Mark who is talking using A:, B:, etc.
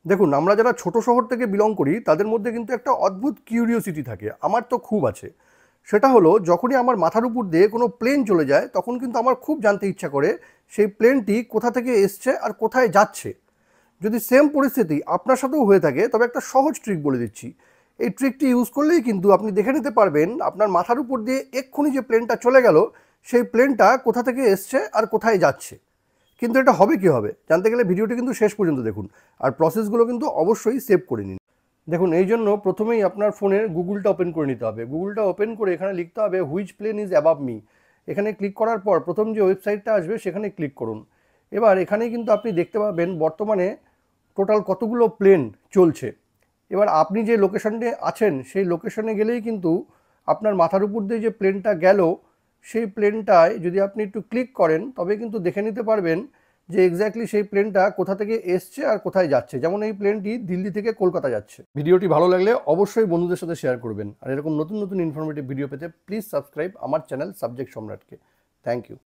A: দেখুন, আমরা যারা ছোট শহর থেকে বিলং করি তাদের মধ্যে কিন্তু একটা অদ্ভুত কিউরিওসিটি থাকে। আমার তো খুব আছে। সেটা হলো, যখনই আমার মাথার উপর দিয়ে কোনো প্লেন চলে যায় তখন কিন্তু আমার খুব জানতে ইচ্ছা করে সেই প্লেনটি কোথা থেকে এসছে আর কোথায় যাচ্ছে। যদি সেম পরিস্থিতি আপনার সাথেও হয়ে থাকে তবে একটা সহজ ট্রিক বলে দিচ্ছি। এই ট্রিকটি ইউজ করলেই কিন্তু আপনি দেখে নিতে পারবেন আপনার মাথার উপর দিয়ে এক্ষুনি যে প্লেনটা চলে গেল সেই প্লেনটা কোথা থেকে এসছে আর কোথায় যাচ্ছে। কিন্তু এটা হবে কীভাবে জানতে গেলে ভিডিওটি কিন্তু শেষ পর্যন্ত দেখুন, আর প্রসেসগুলো কিন্তু অবশ্যই সেভ করে নিন। দেখুন, এই জন্য প্রথমেই আপনার ফোনের গুগলটা ওপেন করে নিতে হবে। গুগলটা ওপেন করে এখানে লিখতে হবে which plane is above me. এখানে ক্লিক করার পর প্রথম যে ওয়েবসাইটটা আসবে সেখানে ক্লিক করুন। এবার এখানে কিন্তু আপনি দেখতে পাবেন বর্তমানে টোটাল কতগুলো প্লেন চলছে। এবার আপনি যে লোকেশনে আছেন সেই লোকেশনে গেলেই কিন্তু আপনার মাথার উপর দিয়ে যে প্লেনটা গেল সেই প্লেনটায় যদি আপনি একটু ক্লিক করেন তবে কিন্তু দেখে নিতে পারবেন যে এক্স্যাক্টলি সেই প্লেনটা কোথা থেকে এসছে আর কোথায় যাচ্ছে। যেমন এই প্লেনটি দিল্লি থেকে কলকাতা যাচ্ছে। ভিডিওটি ভালো লাগলে অবশ্যই বন্ধুদের সাথে শেয়ার করবেন, আর এরকম নতুন নতুন ইনফরমেটিভ ভিডিও পেতে প্লিজ সাবস্ক্রাইব আমার চ্যানেল সাবজেক্ট সম্রাটকে। Thank you.